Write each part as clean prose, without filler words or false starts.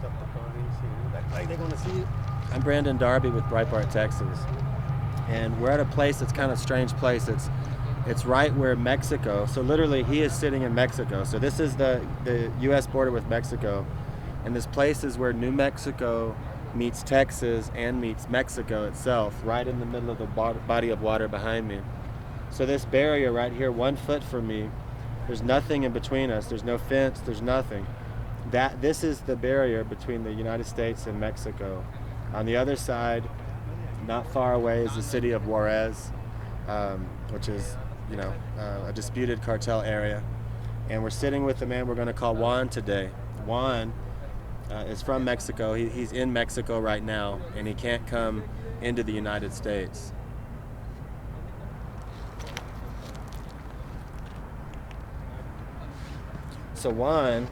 stop the car and see. Like they're gonna see it. I'm Brandon Darby with Breitbart, Texas, and we're at a place that's kind of a strange place. It's right where Mexico. So literally, he is sitting in Mexico. So this is the U.S. border with Mexico, and this place is where New Mexico meets Texas and meets Mexico itself, right in the middle of the body of water behind me. So this barrier right here, 1 foot from me, there's nothing in between us. There's no fence. There's nothing. This is the barrier between the United States and Mexico. On the other side, not far away, is the city of Juarez, which is, a disputed cartel area. And we're sitting with the man we're going to call Juan today. Juan is from Mexico. He's in Mexico right now, and he can't come into the United States. So Juan,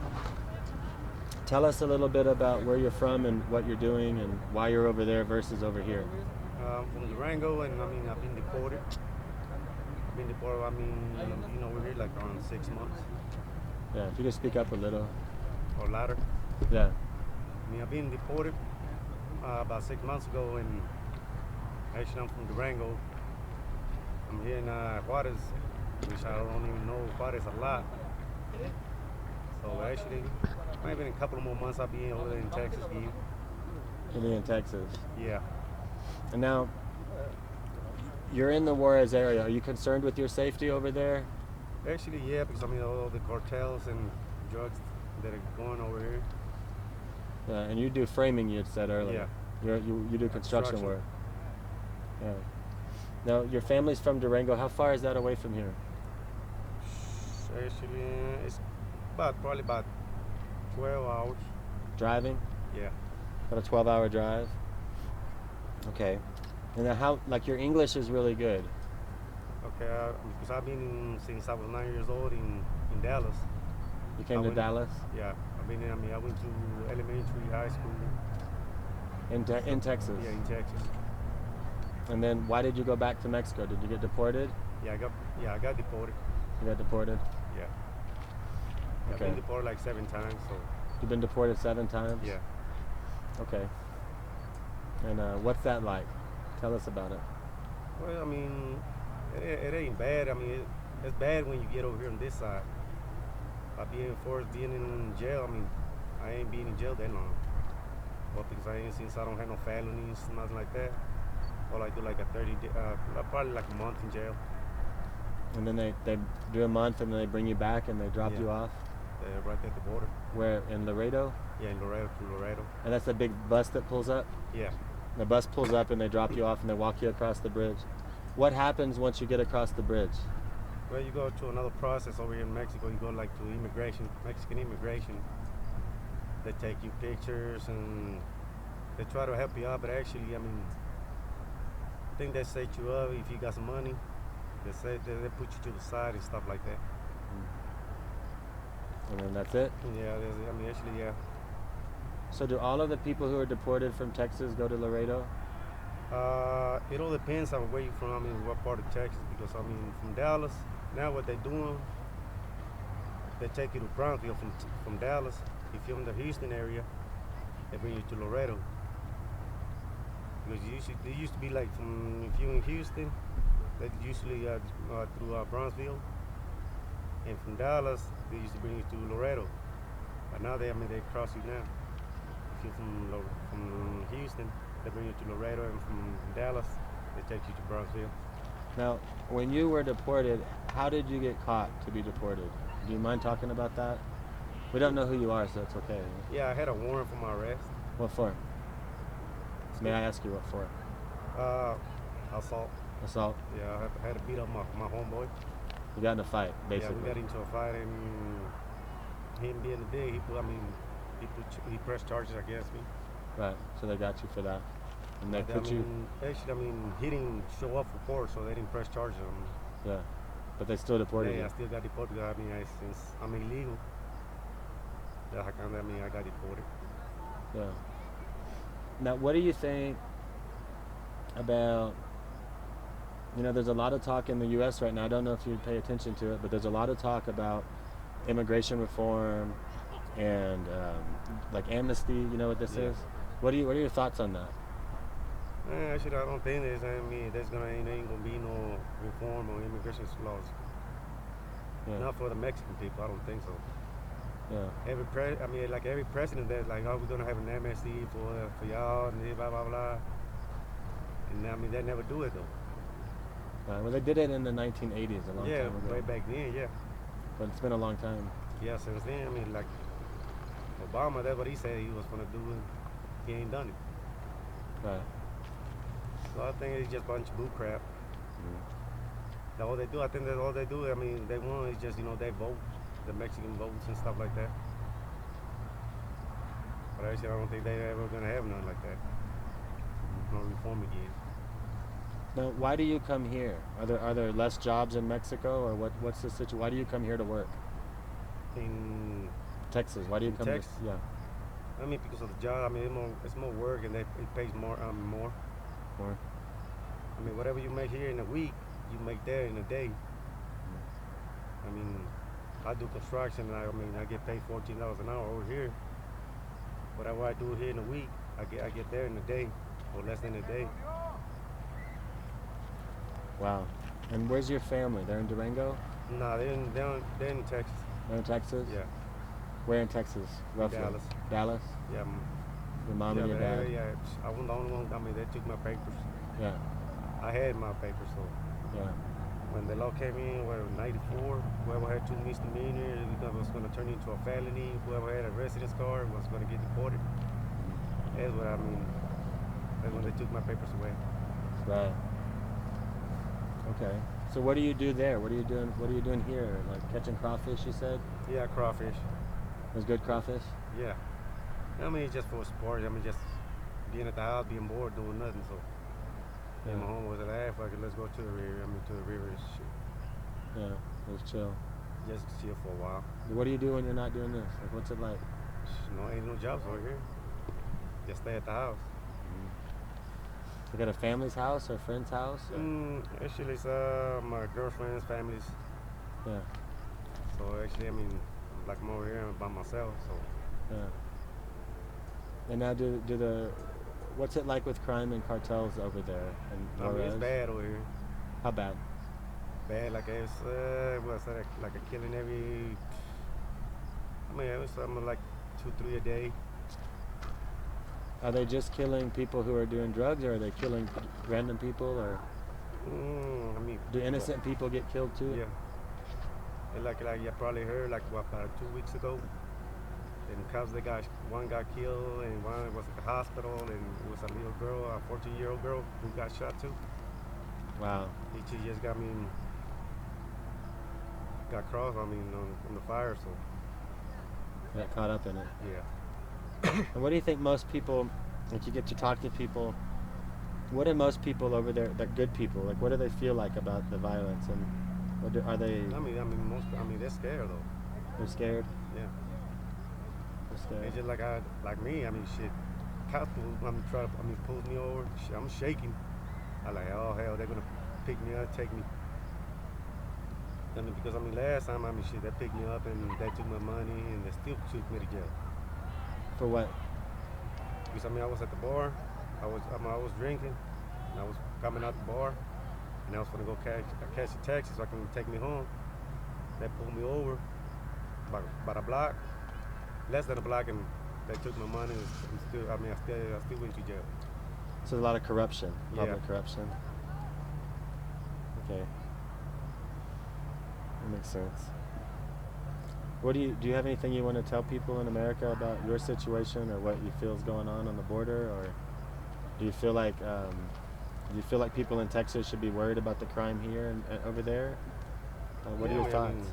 tell us a little bit about where you're from and what you're doing and why you're over there versus over here. From Durango, and I've been deported. We're here like around 6 months Yeah, if you could speak up a little. or later. Yeah. I've been deported about 6 months ago, and actually I'm from Durango. I'm here in Juarez, which I don't even know Juarez a lot. So actually, maybe in a couple of more months I'll be over there in Texas again. You'll be in Texas. Yeah. And now, you're in the Juarez area. Are you concerned with your safety over there? Actually, yeah, because all the cartels and drugs that are going over here. Yeah, and you do framing, you had said earlier. Yeah. You do construction work. Yeah. Now, your family's from Durango. How far is that away from here? Actually, it's probably about 12 hours. Driving? Yeah. About a 12-hour drive? Okay. And then your English is really good. Okay, because I've been since I was 9 years old in Dallas. You came to Dallas? Yeah, I went to elementary, high school. In Texas? Yeah, in Texas. And then why did you go back to Mexico? Did you get deported? Yeah, I got deported. You got deported? Yeah. Okay. I've been deported like 7 times, so. You've been deported 7 times? Yeah. Okay. And what's that like? Tell us about it. Well, it ain't bad. It's bad when you get over here on this side. Being in jail, I ain't been in jail that long. Well, because since I don't have no felonies, nothing like that. All I do like a 30 day, probably like a month in jail. And then they do a month and then they bring you back and they drop you off? Right at the border. Where, in Laredo? Yeah, in Laredo, to Laredo. And that's a big bus that pulls up? Yeah. The bus pulls up and they drop you off and they walk you across the bridge. What happens once you get across the bridge? Well, you go to another process over here in Mexico. You go like to immigration, Mexican immigration. They take you pictures and they try to help you out, but actually, I think they set you up if you got some money. They put you to the side and stuff like that. And then that's it? Yeah, actually, yeah. So do all of the people who are deported from Texas go to Laredo? It all depends on where you're from, what part of Texas, because from Dallas, now what they're doing, they take you to Brownsville from Dallas. If you're in the Houston area, they bring you to Laredo. Because they used to be like if you're in Houston, they usually through Brownsville, and from Dallas, they used to bring you to Laredo. But now they cross you now. If you're from Houston, they bring you to Laredo, and from Dallas, they take you to Brownsville. Now, when you were deported, how did you get caught to be deported? Do you mind talking about that? We don't know who you are, so it's okay. Yeah, I had a warrant for my arrest. What for? May I ask you what for? Assault. Assault? Yeah, I had to beat up my homeboy. You got in a fight, basically. Yeah, we got into a fight, and him being the big, he pressed charges against me. Right, so they got you for that. And they put you... Actually, he didn't show up for court, so they didn't press charges on me. Yeah, but they still deported you. Yeah, I still got deported. Since I'm illegal, I got deported. Yeah. Now, what do you think about... there's a lot of talk in the U.S. right now. I don't know if you pay attention to it, but there's a lot of talk about immigration reform and like amnesty. You know what this Yeah. is? What are your thoughts on that? Actually, I don't think there's. I mean, ain't gonna be no reform or immigration laws. Yeah. Not for the Mexican people. I don't think so. Yeah. Every president that's like, oh, we're gonna have an amnesty for y'all and blah blah blah. And I mean, they never do it though. Well, they did it in the 1980s, a long Yeah, time ago. way back then, yeah. But it's been a long time. Yeah, since then, I mean, like Obama, that's what he said he was gonna do, and he ain't done it. Right. So I think it's just a bunch of bull crap. Mm. All they do, I think that's all they do. I mean, they want is just, they vote, the Mexican votes and stuff like that. But actually, I don't think they ever gonna have nothing like that. No reform again. Now, why do you come here? Are there less jobs in Mexico, or what's the situation? Why do you come here to work? In Texas. Why do you come? Texas? Yeah. I mean, because of the job. I mean, it's more work, and it pays more. More. More. I mean, whatever you make here in a week, you make there in a day. I mean, I do construction, and I get paid $14 an hour over here. Whatever I do here in a week, I get there in a day, or less than a day. Wow. And where's your family? They're in Durango? Nah, they're in Texas. They're in Texas? Yeah. Where in Texas, roughly? Dallas. Dallas? Yeah. Your mom and your dad? Yeah, I wasn't the only one. I mean, they took my papers. Yeah. I had my papers, so Yeah. when the law came in, '94, whoever had 2 misdemeanors, it was going to turn into a felony. Whoever had a residence card was going to get deported. That's what I mean. That's when they took my papers away. Right. Okay. So what do you do there? What are you doing here? Like catching crawfish, you said? Yeah, crawfish. There's good crawfish? Yeah. I mean, just for sport. I mean, just being at the house, being bored, doing nothing. So, Yeah. and my home was at half. Let's go to the river. To the river and shit. Yeah. Let's chill. Just chill for a while. What do you do when you're not doing this? Like, what's it like? Ain't no jobs over here. Just stay at the house. You got a family's house or a friend's house? Or? Actually, it's my girlfriend's family's. Yeah. So actually, I mean, like I'm over here by myself. So Yeah. And now, what's it like with crime and cartels over there? I mean, it's bad over here. How bad? Bad, like it's like a killing every. I mean, it was something like 2-3 a day. Are they just killing people who are doing drugs, or are they killing random people, or I mean, do innocent people get killed too? Yeah. And like you probably heard, like about 2 weeks ago, and cops one got killed, and one was at the hospital, and it was a little girl, a 14-year-old girl, who got shot too. Wow. She just got crossed. I mean, on the fire. So Got caught up in it. yeah. And what do you think most people, like you get to talk to people, what do most people over there, that good people, like what do they feel like about the violence, and are they? I mean, they're scared though. They're scared. Yeah. They're scared. It's just like me. I mean, shit. Cops pulls me over. Shit, I'm shaking. I'm like, oh hell, they're gonna pick me up, take me. I mean, because last time, shit, they picked me up and they took my money and they still took me to jail. For what? Because I was at the bar, I was drinking, and I was coming out the bar, and I was gonna go catch a taxi so I can take me home. They pulled me over about a block, less than a block, and they took my money. And I still went to jail. So there's a lot of corruption, public Yeah. corruption. Okay. That makes sense. Do you have anything you want to tell people in America about your situation, or what you feel is going on the border, or do you feel like people in Texas should be worried about the crime here and over there? What are your thoughts?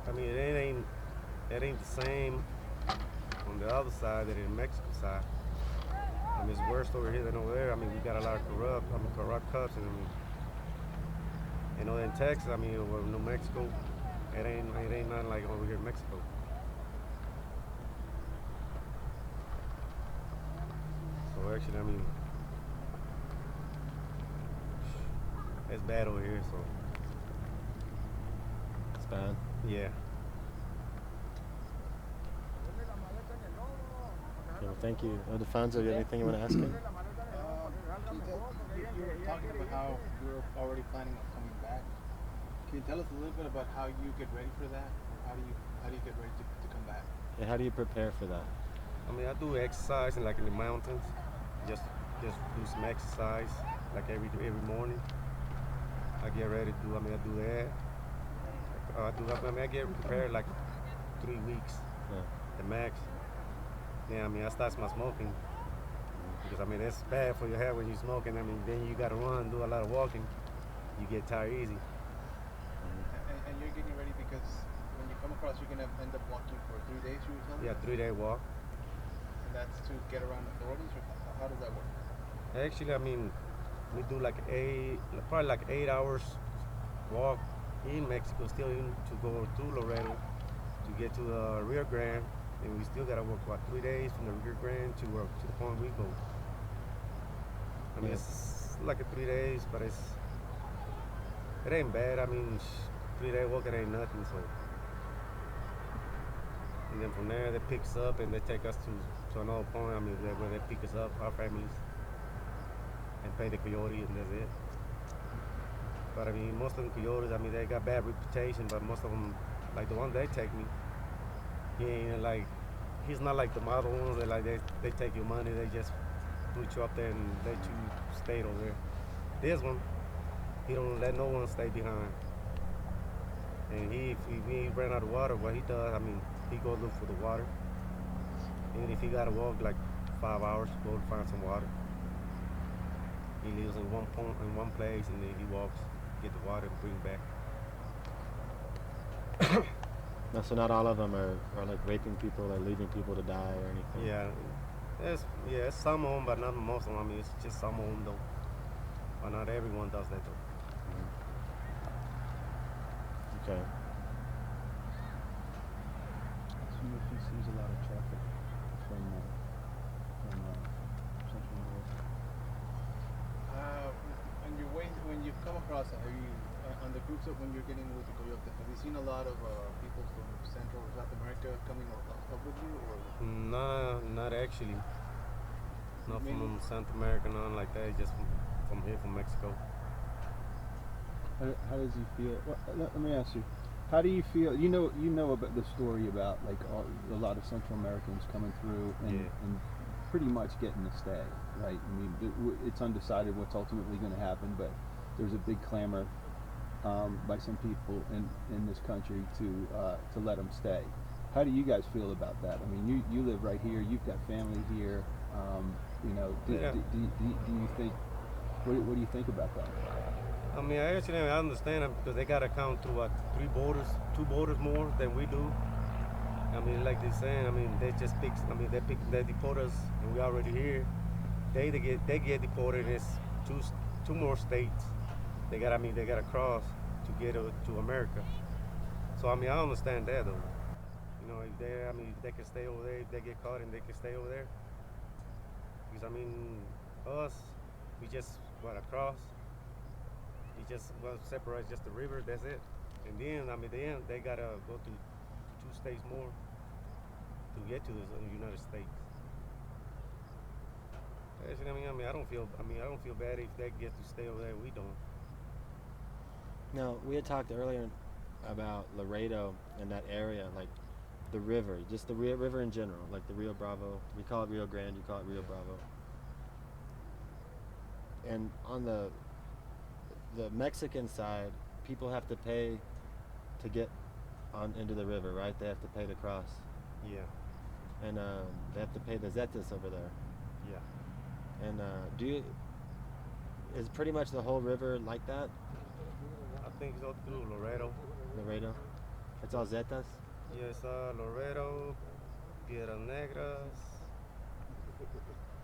I mean, it ain't the same on the other side than in Mexico side. I mean, it's worse over here than over there. I mean, we got a lot of corrupt cops, and in Texas, or New Mexico, it ain't nothing like over here in Mexico. So actually, it's bad over here. So It's bad. yeah. Well, thank you. Defonso, you have anything you want to ask him? You were talking about how you're already planning on coming back. Can you tell us a little bit about how you get ready for that? Or how do you get ready to come back? Yeah, how do you prepare for that? I mean, I do exercise like in the mountains. Just do some exercise like every morning. I get ready to do. I mean, I do that. I get prepared like 3 weeks, Yeah. the max. Yeah, I mean, I start my smoking because I mean it's bad for your health when you're smoking. I mean, then you gotta run, do a lot of walking. You get tired easy. And you're getting ready because when you come across, you're gonna end up walking for 3 days. You were telling me. Yeah, 3-day walk. And that's to get around authorities, or how does that work? Actually, I mean, we do probably like 8 hours walk in Mexico, still in to go to Laredo to get to the Rio Grande, and we still gotta work about 3 days from the Rio Grande to the point we go. I mean, it's like 3 days, but it ain't bad. I mean, 3-day walk, it ain't nothing. So, and then from there they pick us up and they take us to another point. I mean, where they pick us up, our families, and pay the coyote, and that's it. But I mean, most of them coyotes, I mean, they got bad reputation, but most of them, like the one they take me, he ain't like, he's not like the other ones that like they take your money, they just put you up there and let you stay over there. This one, he don't let no one stay behind. And if he ran out of water, what he does, I mean, he goes look for the water. And if he gotta walk like 5 hours to go to find some water, he lives in one place, and then he walks, get the water, and bring back. No, so not all of them are like raping people or leaving people to die or anything. Yeah, it's some of them, but not most of them. I mean, it's just some of them though. But not everyone does that though. Okay. He sees a lot of traffic from Central America. On your way, when you come across it, have you on the groups of when you're getting with the coyote, have you seen a lot of people from Central or South America coming up with you, or? Nah, not actually. Not from South America, nothing like that. Just from here, from Mexico. How does he feel? Well, let me ask you. How do you feel? You know about the story about like a lot of Central Americans coming through and pretty much getting to stay, right? I mean, it's undecided what's ultimately going to happen, but there's a big clamor by some people in this country to let them stay. How do you guys feel about that? I mean, you live right here. You've got family here. Do you think? What do you think about that? I mean, I understand them because they gotta come through two borders more than we do. I mean, like they're saying, I mean, they deport us, and we already here. They get deported. And it's two more states. They gotta cross to get to America. So I mean, I understand that though. You know, if they can stay over there. If they get caught, and they can stay over there. Because I mean, us, we just across. It just separates just the river. That's it. And then they gotta go to 2 states more to get to the United States. Actually, I mean, I don't feel bad if they get to stay over there. We don't. Now, we had talked earlier about Laredo and that area, like the river, just the river in general, like the Rio Bravo. We call it Rio Grande, you call it Rio Bravo. And on the Mexican side, people have to pay to get on into the river, right? They have to pay to cross. Yeah. And they have to pay the zetas over there. Yeah. And is pretty much the whole river like that? I think it's all through Laredo. Laredo? It's all zetas? Yes, Laredo, Piedras Negras,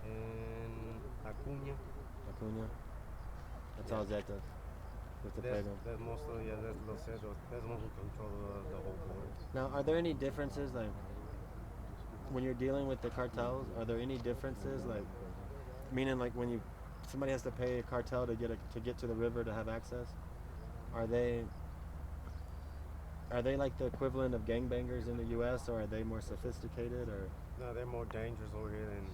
and Acuña. Acuña? That's all zetas. That's most of that's Los Ceros. That's the one who control the whole border. Now, are there any differences, like when you're dealing with the cartels? Are there any differences, like meaning like when somebody has to pay a cartel to get to the river to have access? Are Are they like the equivalent of gangbangers in the U.S. or are they more sophisticated or? No, they're more dangerous over here than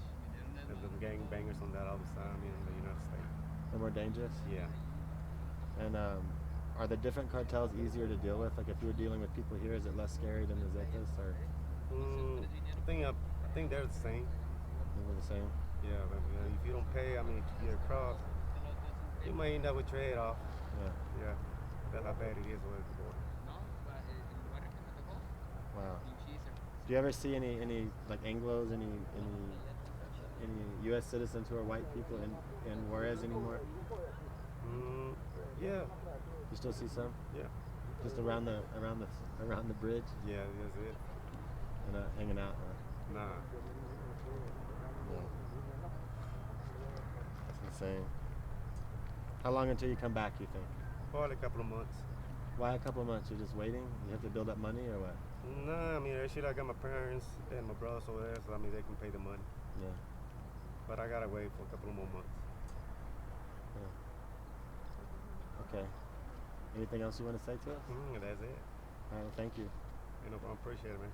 the gang bangers on that other side in the United States. They're more dangerous? Yeah. And are the different cartels easier to deal with? Like if you're dealing with people here, is it less scary than the Zetas or? I think they're the same. They're the same? Yeah, but if you don't pay, I mean, to get across, you might end up with your head off. Yeah. Yeah. That's how bad it is over the border. Wow. Do you ever see any like Anglos, any U.S. citizens who are white people in Juarez anymore? Yeah. You still see some? Yeah. Just around the bridge? Yeah, that's it. And hanging out, huh? Nah. Yeah. That's insane. How long until you come back, you think? Probably a couple of months. Why a couple of months? You're just waiting? You have to build up money or what? Nah, I mean, actually, I got my parents and my brothers over there, so I mean, they can pay the money. Yeah. But I gotta wait for a couple of more months. Yeah. Okay. Anything else you want to say to us? That's it. All right, well, thank you. I appreciate it, man.